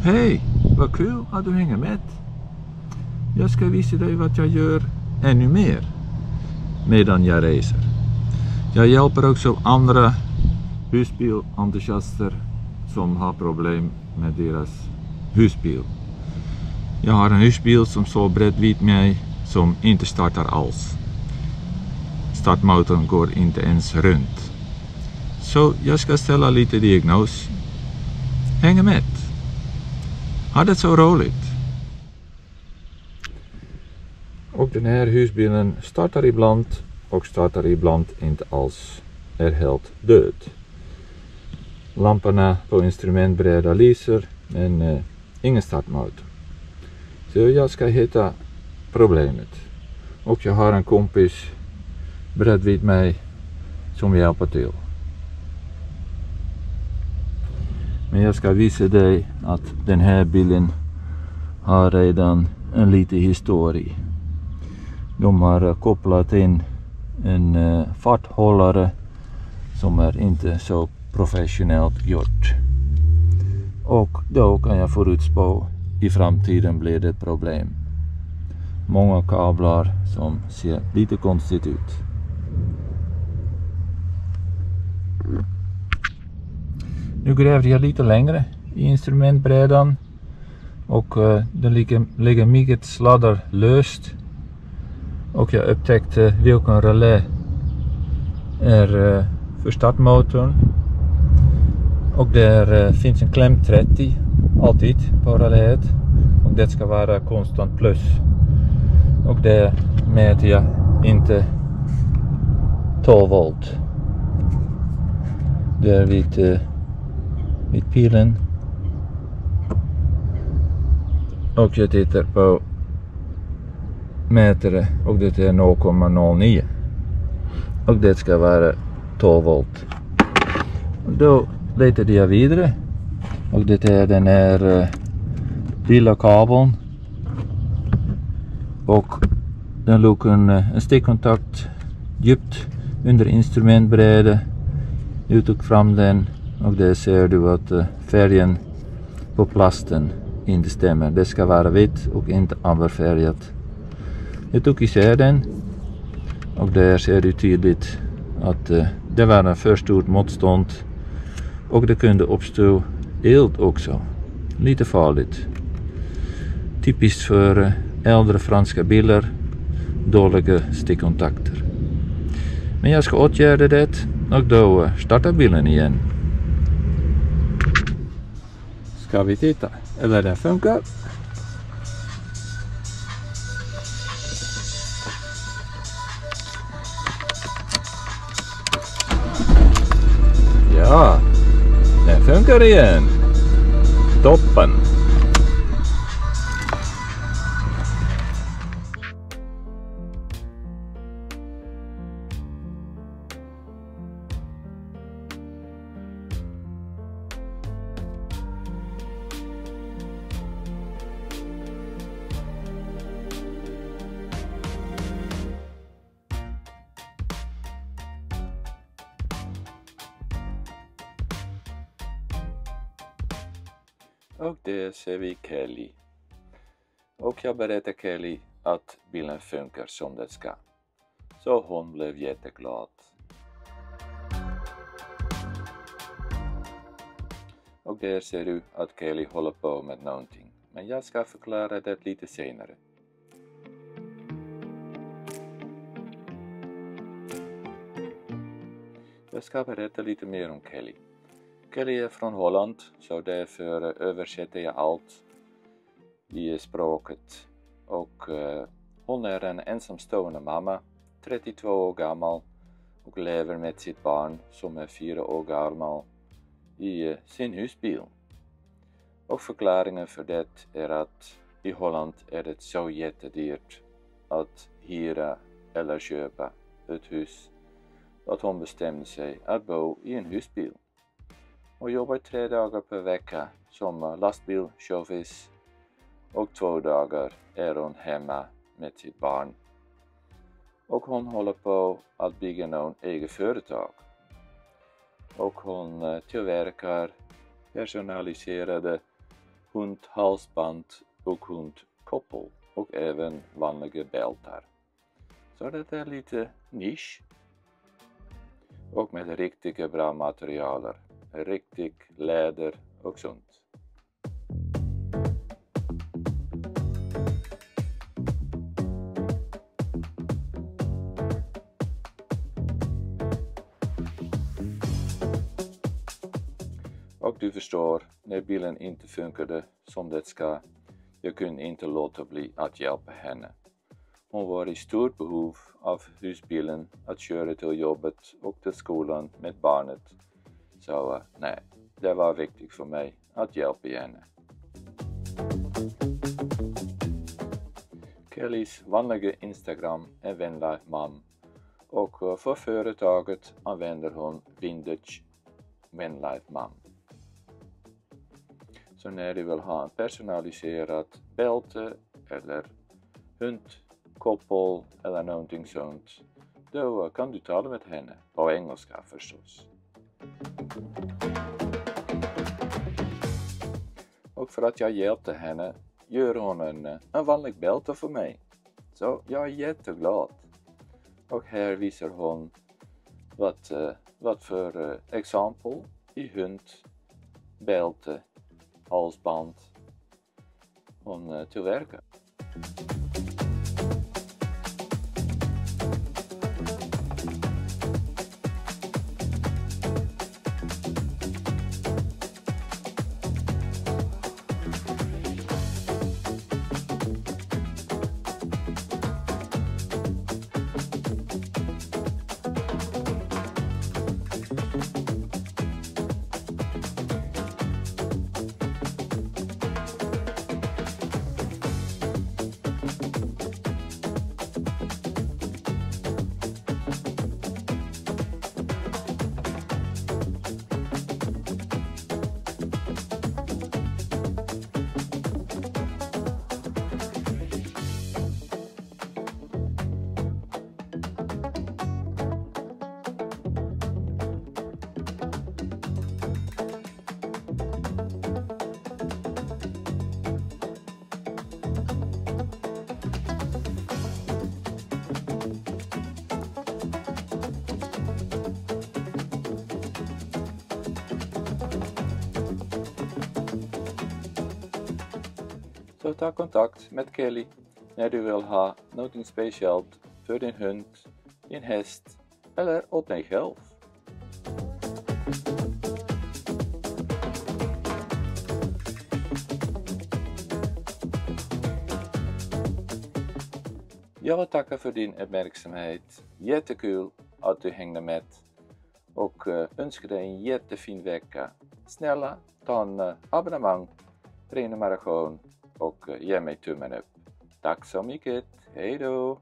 Hej, vad kul att du hänger med. Jag ska visa dig vad jag gör ännu mer medan jag reser. Jag hjälper också andra husbilentusiaster som har problem med deras husbil. Jag har en husbil som står bredvid mig som inte startar alls. Startmotorn går inte ens runt. Så jag ska ställa lite diagnos. Häng med. Ha det så roligt. Och den här husbilen startar ibland och startar ibland inte alls. Är helt död. Lamporna på instrumentbrädan lyser men ingen startmotor. Så jag ska hitta problemet. Och jag har en kompis bredvid mig som hjälper till. Men jag ska visa dig att den här bilen har redan en liten historia. De har kopplat in en farthållare som är inte så professionellt gjort. Och då kan jag förutspå i framtiden blir det ett problem. Många kablar som ser lite konstigt ut. Nu grävde jag lite längre i instrumentbrädan och det ligger mycket sladdar löst. Och jag upptäckte vilken relä är för startmotorn. Och där finns en kläm 30 alltid på reläet. Och det ska vara konstant plus. Och det mäter jag inte 12 volt. Det är vid pilen. Och jag tittar på mätare och det är 0,09. Och det ska vara 12 volt. Och då letade jag vidare. Och det är den här lilla kabeln. Och den låg en stickkontakt djupt under instrumentbrädan. Jag tog fram den och där ser du att färgen på plasten inte stämmer. Det ska vara vitt och inte amberfärgat. Jag tog isär den och där ser du tydligt att det var en för stort motstånd och det kunde uppstå eld också. Lite farligt. Typiskt för äldre franska bilar, dåliga stickkontakter. Men jag ska åtgärda det och då startar bilen igen. Ska vi titta eller det funkar? Ja, den funkar igen. Toppen. Och där ser vi Kelly. Och jag berättade Kelly att bilen funkar som det ska. Så hon blev jätteglad. Och där ser du att Kelly håller på med någonting. Men jag ska förklara det lite senare. Jag ska berätta lite mer om Kelly. Kelly är från Holland, så därför översätter jag allt i språket. Och hon är en ensamstående mamma, 32 år gammal och lever med sitt barn som är 4 år gammal i sin husbil. Och förklaringen för det är att i Holland är det så jättedyrt att hyra eller köpa ett hus att hon bestämde sig att bo i en husbil. Och jobbar 3 dagar per vecka som lastbilschaufför och 2 dagar är hon hemma med sitt barn. Och hon håller på att bygga någon egen företag. Och hon tillverkar personaliserade hundhalsband och hundkoppel och även vanliga bältar. Så det är lite nisch och med riktiga bra materialer, riktigt läder och sånt. Och du förstår, när bilen inte funkade som det ska, jag kunde inte låta bli att hjälpa henne. Hon var i stort behov av husbilen att köra till jobbet och till skolan med barnet. Så nej, det var viktigt för mig att hjälpa henne. Kellys vanliga Instagram är vänlig man och för företaget använder hon vintage vänlig man. Så när du vill ha en personaliserad bälte eller hundkoppel eller någonting sånt, då kan du tala med henne på engelska förstås. Och för att jag hjälpte henne gör hon en vanlig bälte för mig. Så jag är jätteglad. Och här visar hon vad för exempel i hund, bälte, halsband hon tillverkar. Så ta kontakt med Kelly när du vill ha något speciellt för din hund, din häst eller åt dig själv. Jag tackar för din uppmärksamhet. Jättekul att du hängde med och önskar dig en jättefin vecka. Snälla ta en abonnemang, prenumeration och ge mig tummen upp. Tack så mycket. Hej då!